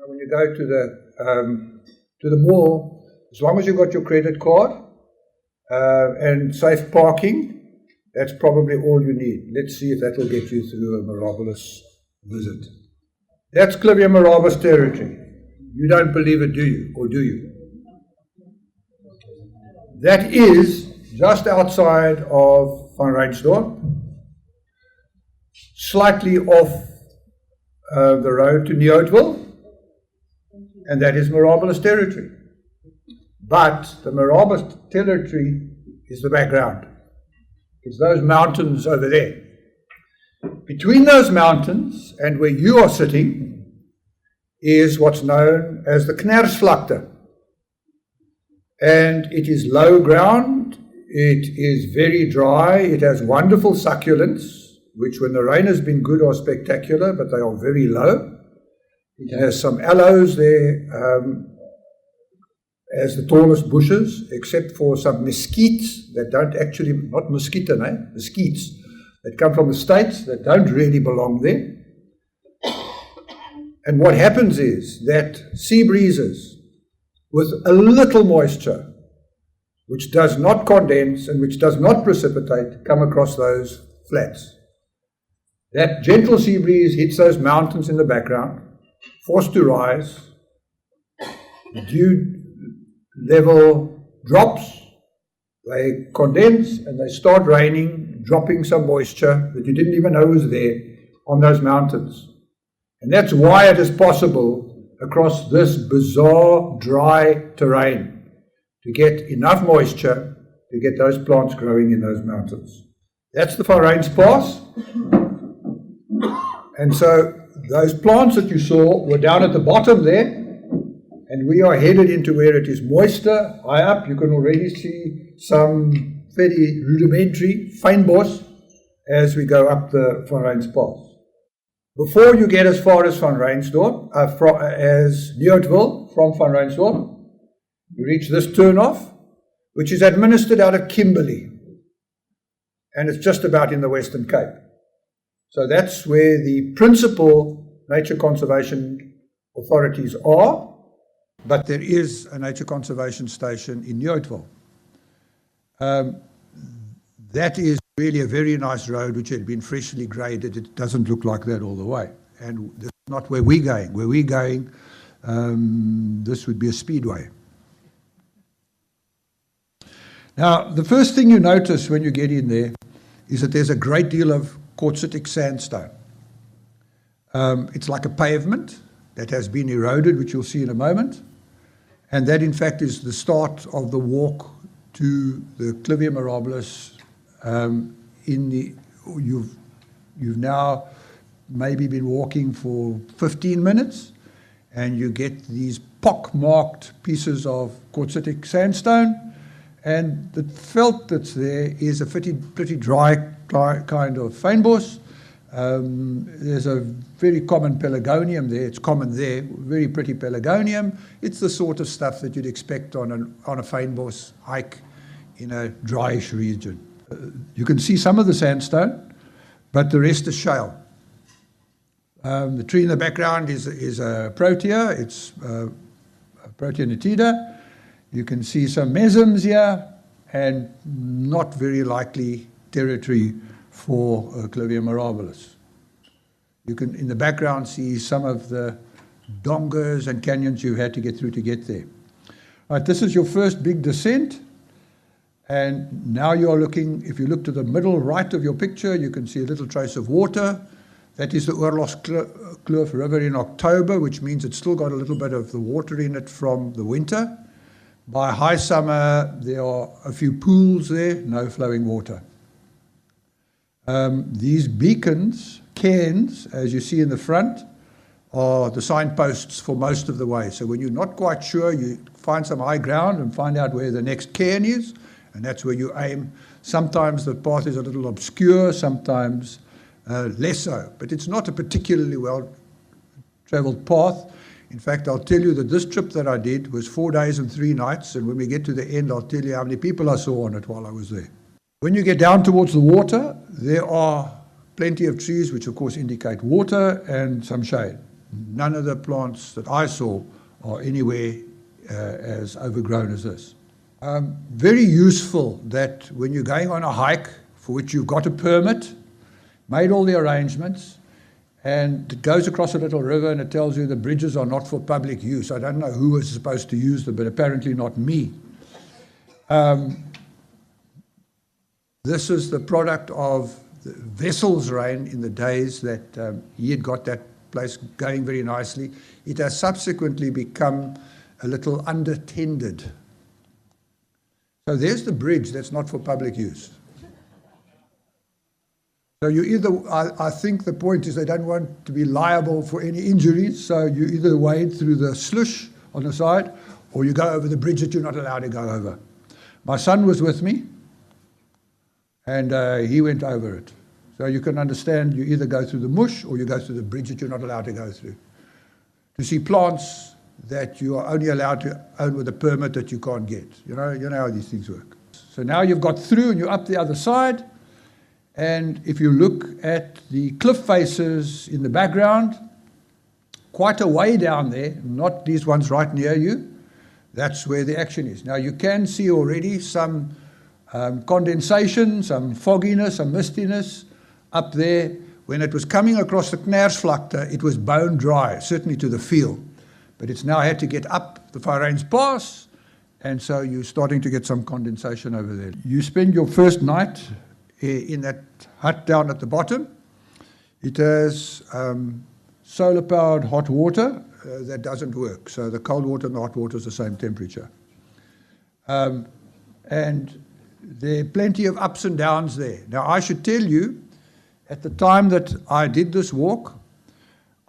when you go to the mall, as long as you've got your credit card and safe parking, that's probably all you need. Let's see if that will get you through a Mirabilis visit. That's c.Mirabilis territory. You don't believe it, do you? Or do you? That is just outside of Van Reinsdorp, slightly off the road to Neotville, and that is Mirabilis territory. But the Mirabilis territory is the background. It's those mountains over there. Between those mountains and where you are sitting is what's known as the Knersvlakte. And it is low ground, it is very dry, it has wonderful succulents, which when the rain has been good are spectacular, but they are very low. It has some aloes there as the tallest bushes, except for some mesquites that don't actually, not mesquite, mesquites, that come from the States that don't really belong there. And what happens is that sea breezes with a little moisture, which does not condense and which does not precipitate, come across those flats. That gentle sea breeze hits those mountains in the background, forced to rise, the dew level drops, they condense and they start raining, dropping some moisture that you didn't even know was there on those mountains. And that's why it is possible across this bizarre dry terrain to get enough moisture to get those plants growing in those mountains. That's the Van Reinsdorp Pass. And so those plants that you saw were down at the bottom there, and we are headed into where it is moister. High up, you can already see some very rudimentary fynbos as we go up the Van Reinsdorp Pass. Before you get as far as Van Reinsdorp, as Neotville from Van Reinsdorp, you reach this turnoff, which is administered out of Kimberley, and it's just about in the Western Cape. So that's where the principal nature conservation authorities are, but there is a nature conservation station in Neotville. That is really a very nice road which had been freshly graded. It doesn't look like that all the way. And this is not where we're going. Where we're going, this would be a speedway. Now, the first thing you notice when you get in there is that there's a great deal of quartzitic sandstone. It's like a pavement that has been eroded, which you'll see in a moment. And that, in fact, is the start of the walk to the c.Mirabilis. You've now maybe been walking for 15 minutes, and you get these pock-marked pieces of quartzitic sandstone, and the felt that's there is a pretty dry kind of fynbos. There's a very common pelargonium there. It's common there, very pretty pelargonium. It's the sort of stuff that you'd expect on a fynbos hike in a dryish region. You can see some of the sandstone, but the rest is shale. The tree in the background is a protea. It's a protea nitida. You can see some mesons here, and not very likely territory for c.Mirabilis. You can, in the background, see some of the dongas and canyons you've had to get through to get there. All right, this is your first big descent. And now you're looking, if you look to the middle right of your picture, you can see a little trace of water. That is the Oorlogskloof River in October, which means it's still got a little bit of the water in it from the winter. By high summer, there are a few pools there, no flowing water. These beacons, cairns, as you see in the front, are the signposts for most of the way. So when you're not quite sure, you find some high ground and find out where the next cairn is, and that's where you aim. Sometimes the path is a little obscure, sometimes less so, but it's not a particularly well-traveled path. In fact, I'll tell you that this trip that I did was 4 days and 3 nights, and when we get to the end, I'll tell you how many people I saw on it while I was there. When you get down towards the water, there are plenty of trees, which of course indicate water, and some shade. none of the plants that I saw are anywhere as overgrown as this. Very useful that when you're going on a hike for which you've got a permit, made all the arrangements, and it goes across a little river and it tells you the bridges are not for public use. I don't know who was supposed to use them, but apparently not me. This is the product of the Vessel's rain in the days that he had got that place going very nicely. It has subsequently become a little undertended. So there's the bridge that's not for public use. So you either, I think the point is they don't want to be liable for any injuries, so you either wade through the slush on the side or you go over the bridge that you're not allowed to go over. My son was with me and he went over it. So you can understand you either go through the mush or you go through the bridge that you're not allowed to go through. To see plants that you are only allowed to own with a permit that you can't get. You know how these things work. So now you've got through and you're up the other side. And if you look at the cliff faces in the background, quite a way down there, not these ones right near you, that's where the action is. Now you can see already some condensation, some fogginess, some mistiness up there. When it was coming across the Knersvlakte, it was bone dry, certainly to the feel. But it's now had to get up the Vyreins Pass, and so you're starting to get some condensation over there. You spend your first night in that hut down at the bottom. It has solar-powered hot water that doesn't work. So the cold water and the hot water is the same temperature. And there are plenty of ups and downs there. Now, I should tell you, at the time that I did this walk,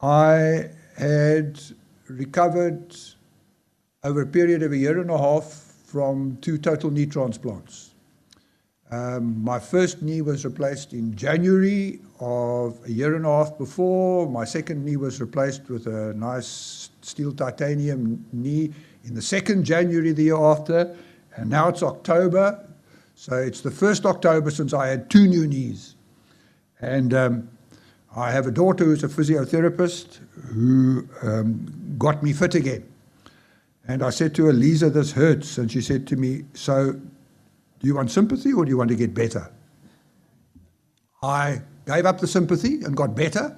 I had recovered over a period of 1.5 years from 2 total knee transplants. My first knee was replaced in January of 1.5 years before. My second knee was replaced with a nice steel titanium knee in the 2nd January the year after. And now it's October. So it's the 1st October since I had 2 new knees. And I have a daughter who's a physiotherapist who got me fit again. And I said to her, Lisa, this hurts. And she said to me, so do you want sympathy or do you want to get better? I gave up the sympathy and got better.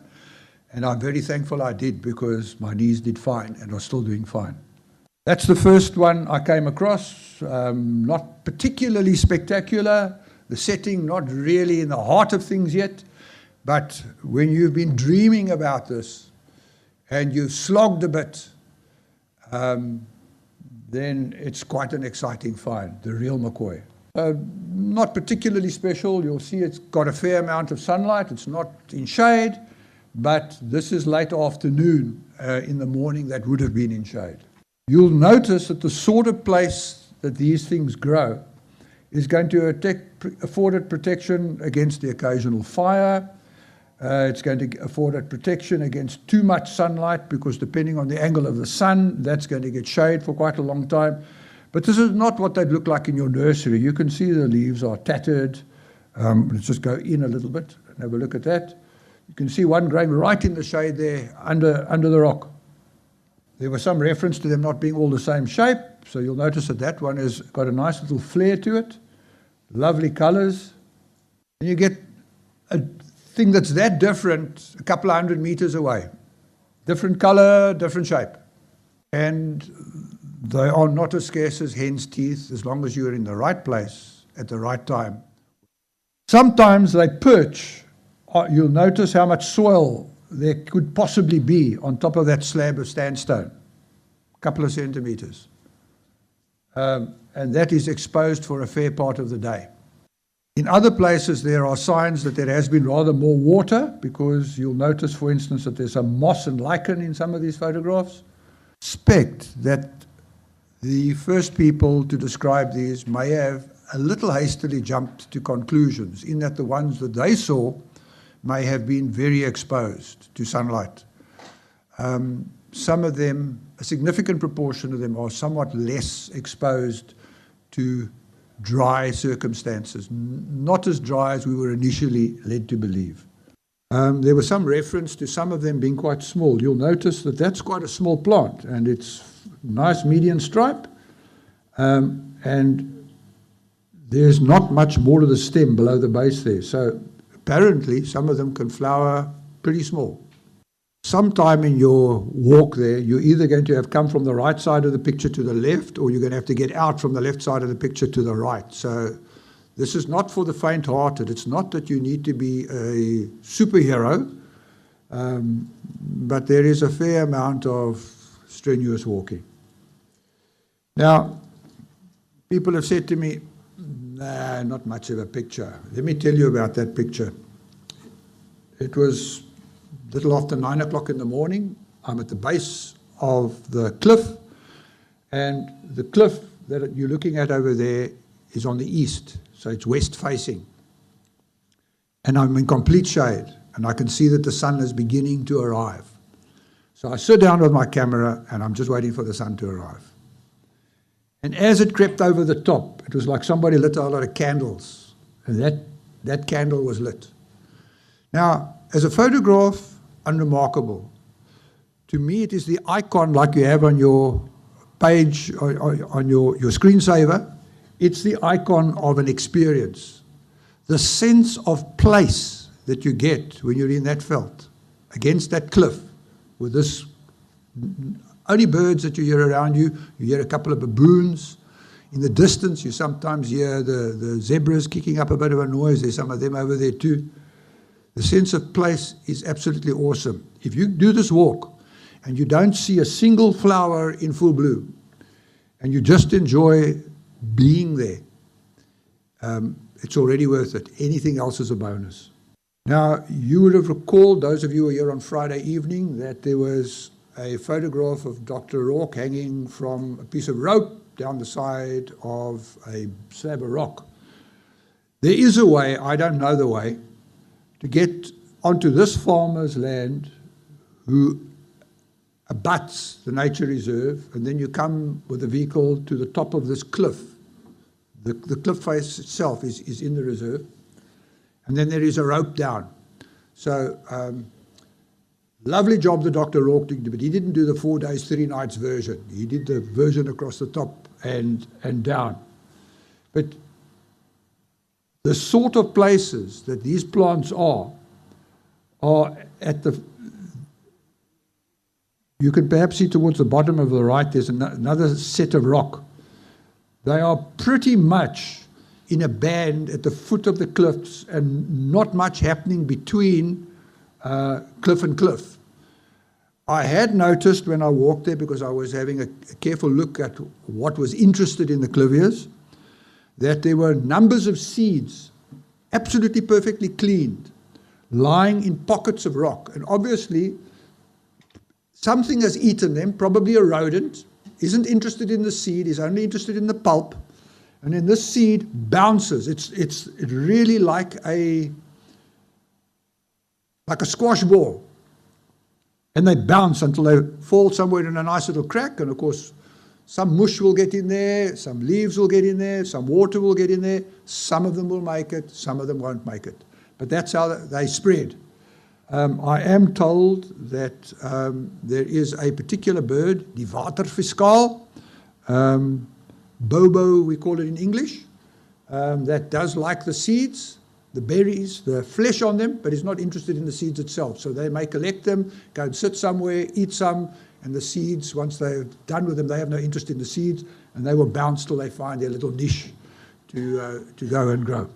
And I'm very thankful I did because my knees did fine and are still doing fine. That's the first one I came across. Not particularly spectacular. The setting not really in the heart of things yet. But when you've been dreaming about this and you've slogged a bit, then it's quite an exciting find, the real McCoy. Not particularly special. You'll see it's got a fair amount of sunlight. It's not in shade, but this is late afternoon in the morning that would have been in shade. You'll notice that the sort of place that these things grow is going to afford it protection against the occasional fire. It's going to afford it protection against too much sunlight because depending on the angle of the sun, that's going to get shade for quite a long time. But this is not what they'd look like in your nursery. You can see the leaves are tattered. Let's just go in a little bit and have a look at that. You can see one growing right in the shade there under the rock. There was some reference to them not being all the same shape, so you'll notice that that one has got a nice little flare to it. Lovely colors. And you get a thing that's that different a couple of 100 meters away. Different color, different shape. And they are not as scarce as hen's teeth as long as you're in the right place at the right time. Sometimes they perch. You'll notice how much soil there could possibly be on top of that slab of sandstone. A couple of centimeters. And that is exposed for a fair part of the day. In other places, there are signs that there has been rather more water, because you'll notice, for instance, that there's some moss and lichen in some of these photographs. Suspect that the first people to describe these may have a little hastily jumped to conclusions, in that the ones that they saw may have been very exposed to sunlight. Some of them, a significant proportion of them, are somewhat less exposed to dry circumstances, not as dry as we were initially led to believe. There was some reference to some of them being quite small. You'll notice that that's quite a small plant, and it's nice median stripe, and there's not much more to the stem below the base there. So apparently some of them can flower pretty small. Sometime in your walk there, you're either going to have come from the right side of the picture to the left, or you're going to have to get out from the left side of the picture to the right. So this is not for the faint-hearted. It's not that you need to be a superhero, but there is a fair amount of strenuous walking. Now, people have said to me, nah, not much of a picture. Let me tell you about that picture. It was a little after 9 o'clock in the morning. I'm at the base of the cliff, and the cliff that you're looking at over there is on the east, so it's west facing. And I'm in complete shade, and I can see that the sun is beginning to arrive. So I sit down with my camera, and I'm just waiting for the sun to arrive. And as it crept over the top, it was like somebody lit a lot of candles, and that candle was lit. Now, as a photograph, unremarkable. To me, it is the icon like you have on your page, on your screensaver. It's the icon of an experience. The sense of place that you get when you're in that veld, against that cliff, with this only birds that you hear around you. You hear a couple of baboons. In the distance, you sometimes hear the zebras kicking up a bit of a noise. There's some of them over there too. The sense of place is absolutely awesome. If you do this walk and you don't see a single flower in full bloom, and you just enjoy being there, it's already worth it. Anything else is a bonus. Now, you would have recalled, those of you who were here on Friday evening, that there was a photograph of Dr. Rourke hanging from a piece of rope down the side of a slab of rock. There is a way, I don't know the way, to get onto this farmer's land who abuts the nature reserve, and then you come with a vehicle to the top of this cliff. The cliff face itself is in the reserve, and then there is a rope down. So lovely job the Dr. Rourke did, but he didn't do the 4 days, 3 nights version. He did the version across the top and down. But the sort of places that these plants are at the, you can perhaps see towards the bottom of the right, there's another set of rock. They are pretty much in a band at the foot of the cliffs, and not much happening between cliff and cliff. I had noticed when I walked there, because I was having a careful look at what was interested in the clivias, that there were numbers of seeds, absolutely perfectly cleaned, lying in pockets of rock. And obviously, something has eaten them, probably a rodent, isn't interested in the seed, is only interested in the pulp. And then this seed bounces. It's really like a squash ball. And they bounce until they fall somewhere in a nice little crack. And of course, some mush will get in there, some leaves will get in there, some water will get in there. Some of them will make it, some of them won't make it. But that's how they spread. I am told that there is a particular bird, die waterfiskaal, bobo we call it in English, that does like the seeds, the berries, the flesh on them, but is not interested in the seeds itself. So they may collect them, go and sit somewhere, eat some, and the seeds, once they're done with them, they have no interest in the seeds, and they will bounce till they find their little niche to go and grow.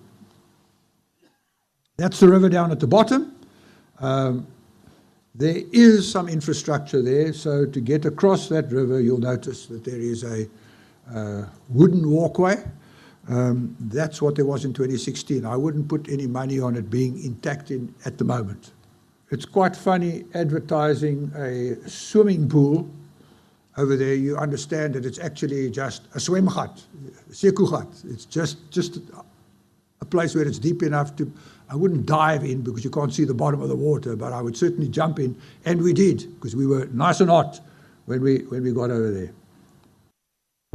That's the river down at the bottom. There is some infrastructure there, so to get across that river, you'll notice that there is a wooden walkway. That's what there was in 2016. I wouldn't put any money on it being intact at the moment. It's quite funny advertising a swimming pool over there. You understand that it's actually just a swemgat, sekugat. It's just a place where it's deep enough to, I wouldn't dive in because you can't see the bottom of the water, but I would certainly jump in, and we did, because we were nice and hot when we got over there.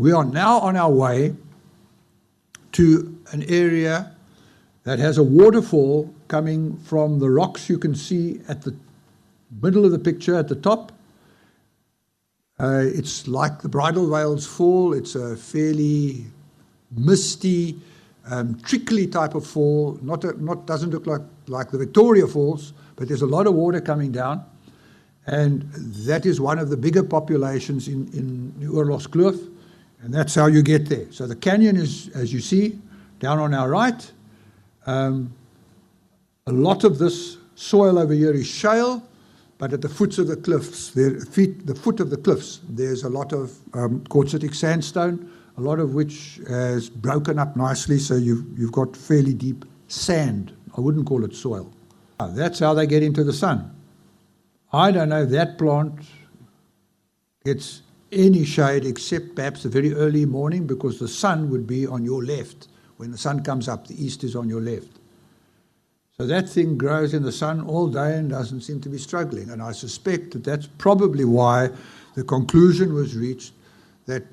We are now on our way to an area that has a waterfall coming from the rocks you can see at the middle of the picture at the top. It's like the Bridal Veils Fall. It's a fairly misty, trickly type of fall. Doesn't look like the Victoria Falls, but there's a lot of water coming down. And that is one of the bigger populations in the Oorlogskloof, and that's how you get there. So the canyon is, as you see, down on our right. A lot of this soil over here is shale, but at the foots of the cliffs, the foot of the cliffs, there's a lot of quartzitic sandstone, a lot of which has broken up nicely, so you've got fairly deep sand. I wouldn't call it soil. That's how they get into the sun. I don't know if that plant gets any shade except perhaps the very early morning, because the sun would be on your left. When the sun comes up, the east is on your left. So that thing grows in the sun all day and doesn't seem to be struggling. And I suspect that that's probably why the conclusion was reached that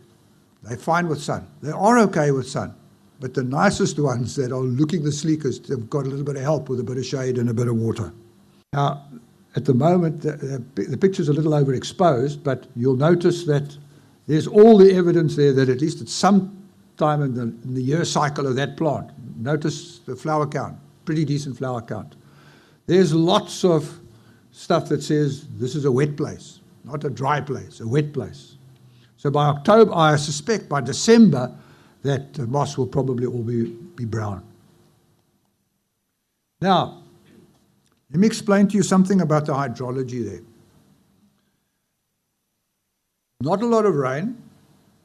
they're fine with sun. They are okay with sun. But the nicest ones that are looking the sleekest have got a little bit of help with a bit of shade and a bit of water. Now, at the moment, the picture's a little overexposed, but you'll notice that there's all the evidence there that at least at some time in the year cycle of that plant, notice the flower count, pretty decent flower count. There's lots of stuff that says this is a wet place, not a dry place, a wet place. So by October, I suspect by December, that moss will probably all be brown. Now, let me explain to you something about the hydrology there. Not a lot of rain.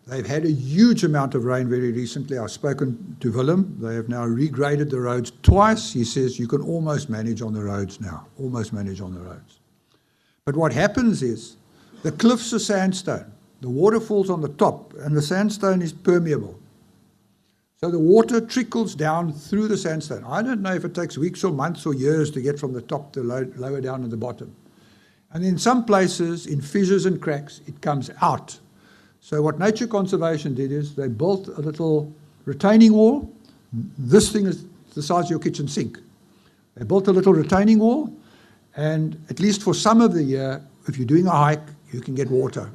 They've had a huge amount of rain very recently. I've spoken to Willem. They have now regraded the roads twice. He says you can almost manage on the roads now, almost manage on the roads. But what happens is the cliffs are sandstone. The water falls on the top and the sandstone is permeable. So the water trickles down through the sandstone. I don't know if it takes weeks or months or years to get from the top to lower down at the bottom. And in some places, in fissures and cracks, it comes out. So what nature conservation did is they built a little retaining wall. This thing is the size of your kitchen sink. They built a little retaining wall, and at least for some of the year, if you're doing a hike, you can get water.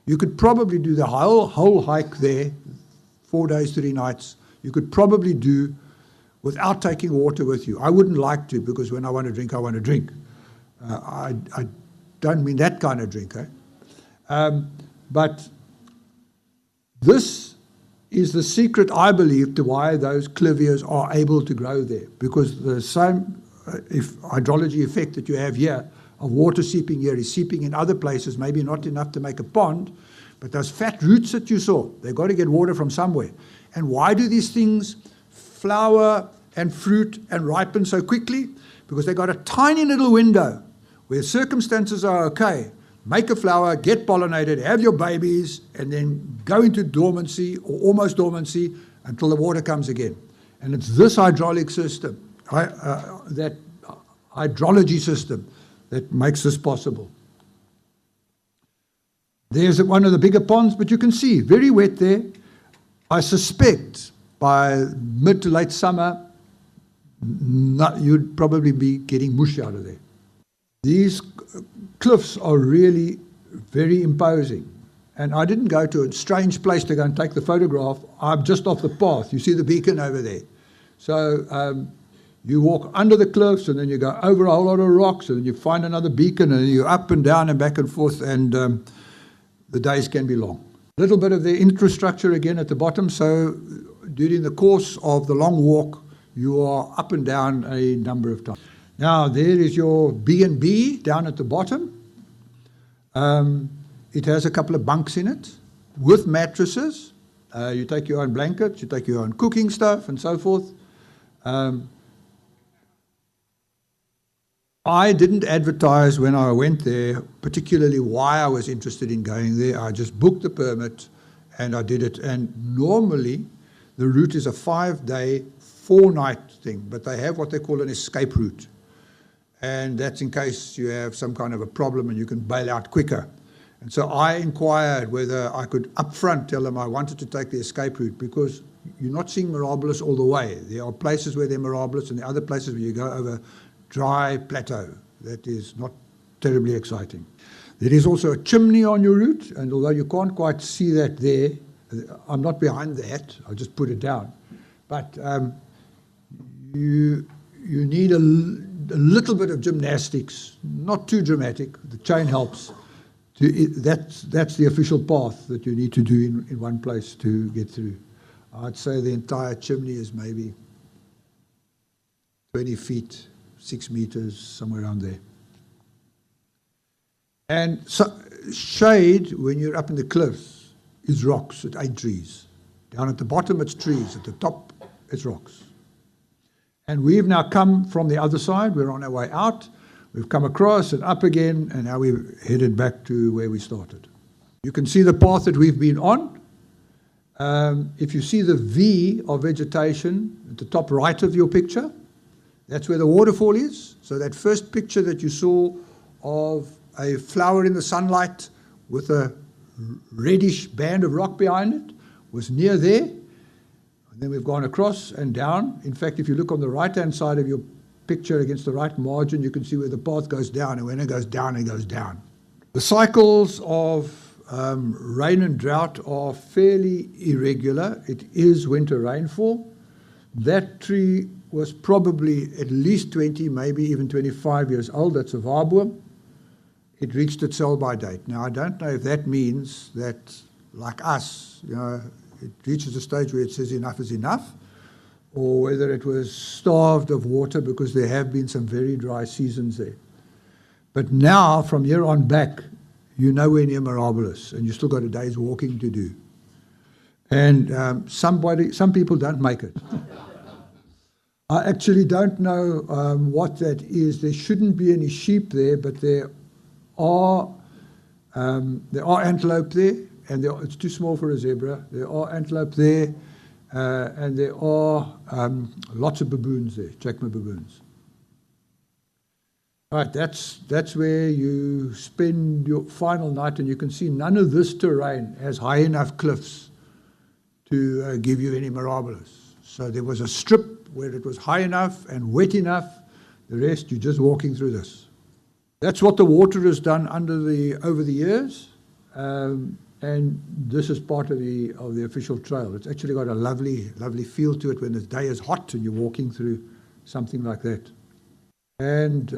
You could probably do the whole hike there, 4 days, 3 nights, you could probably do without taking water with you. I wouldn't like to, because when I want to drink, I want to drink. I don't mean that kind of drink. But this is the secret, I believe, to why those clivias are able to grow there. Because the same hydrology effect that you have here, of water seeping here, is seeping in other places, maybe not enough to make a pond, but those fat roots that you saw, they've got to get water from somewhere. And why do these things flower and fruit and ripen so quickly? Because they've got a tiny little window where circumstances are okay. Make a flower, get pollinated, have your babies, and then go into dormancy or almost dormancy until the water comes again. And it's this hydraulic system, that hydrology system, that makes this possible. There's one of the bigger ponds, but you can see, very wet there. I suspect by mid to late summer, you'd probably be getting mush out of there. These cliffs are really very imposing. And I didn't go to a strange place to go and take the photograph. I'm just off the path. You see the beacon over there. So you walk under the cliffs, and then you go over a whole lot of rocks, and then you find another beacon, and you're up and down and back and forth, and the days can be long. A little bit of the infrastructure again at the bottom. So during the course of the long walk, you are up and down a number of times. Now, there is your B&B down at the bottom. It has a couple of bunks in it with mattresses. You take your own blankets, you take your own cooking stuff and so forth. I didn't advertise when I went there, particularly why I was interested in going there. I just booked the permit and I did it. And normally the route is a 5-day, 4-night thing, but they have what they call an escape route. And that's in case you have some kind of a problem and you can bail out quicker. And so I inquired whether I could upfront tell them I wanted to take the escape route, because you're not seeing Mirabilis all the way. There are places where they're Mirabilis and there are other places where you go over dry plateau. That is not terribly exciting. There is also a chimney on your route, and although you can't quite see that there, I'm not behind that, I'll just put it down. But you need a little bit of gymnastics, not too dramatic. The chain helps. That's the official path that you need to do in one place to get through. I'd say the entire chimney is maybe 20 feet, 6 meters, somewhere around there. And so, shade, when you're up in the cliffs, is rocks. It ain't trees. Down at the bottom, it's trees. At the top, it's rocks. And we've now come from the other side. We're on our way out. We've come across and up again, and now we've headed back to where we started. You can see the path that we've been on. If you see the V of vegetation at the top right of your picture, that's where the waterfall is. So that first picture that you saw of a flower in the sunlight with a reddish band of rock behind it was near there. And then we've gone across and down. In fact, if you look on the right-hand side of your picture against the right margin, you can see where the path goes down, and when it goes down, it goes down. The cycles of rain and drought are fairly irregular. It is winter rainfall. That tree was probably at least 20, maybe even 25 years old. That's a waarboom. It reached its sell-by date. Now, I don't know if that means that, like us, it reaches a stage where it says enough is enough, or whether it was starved of water, because there have been some very dry seasons there. But now, from here on back, you're nowhere near Mirabilis, and you've still got a day's walking to do. And some people don't make it. I actually don't know what that is. There shouldn't be any sheep there, but there are antelope there, and it's too small for a zebra. There are antelope there, and there are lots of baboons there, Chakma baboons. All right, that's where you spend your final night, and you can see none of this terrain has high enough cliffs to give you any Mirabilis. So there was a strip where it was high enough and wet enough. The rest, you're just walking through this. That's what the water has done over the years, and this is part of the official trail. It's actually got a lovely feel to it when the day is hot and you're walking through something like that. And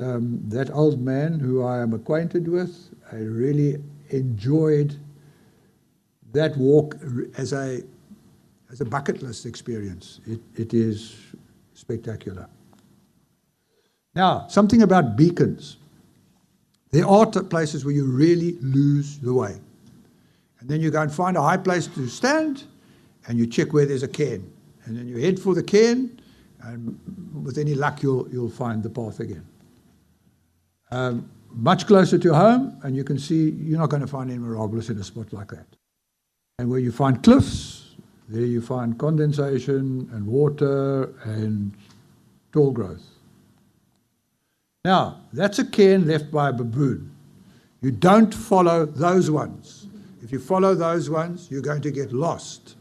that old man who I am acquainted with, I really enjoyed that walk as a bucket list experience. It is spectacular. Now, something about beacons. There are places where you really lose the way. And then you go and find a high place to stand, and you check where there's a cairn. And then you head for the cairn, and with any luck, you'll find the path again. Much closer to home, and you can see you're not going to find any Mirabilis in a spot like that. And where you find cliffs, there you find condensation and water and tall growth. Now, that's a cairn left by a baboon. You don't follow those ones. If you follow those ones, you're going to get lost.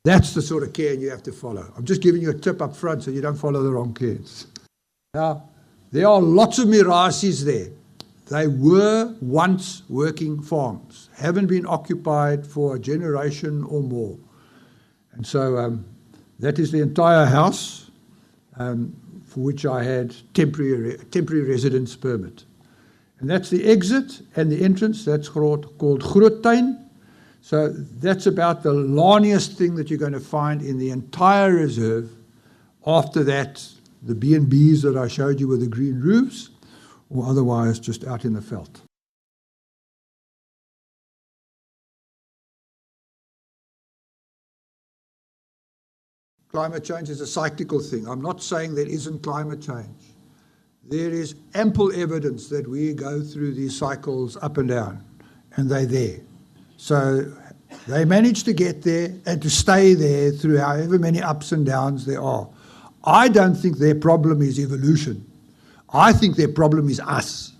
That's the sort of cairn you have to follow. I'm just giving you a tip up front so you don't follow the wrong cairns. Now, there are lots of Mirasis there. They were once working farms, haven't been occupied for a generation or more. And so that is the entire house, for which I had temporary residence permit. And that's the exit and the entrance. That's called Groottuin. So that's about the larniest thing that you're going to find in the entire reserve. After that, the B&Bs that I showed you with the green roofs, or otherwise just out in the veld. Climate change is a cyclical thing. I'm not saying there isn't climate change. There is ample evidence that we go through these cycles up and down, and they're there. So they managed to get there and to stay there through however many ups and downs there are. I don't think their problem is evolution. I think their problem is us.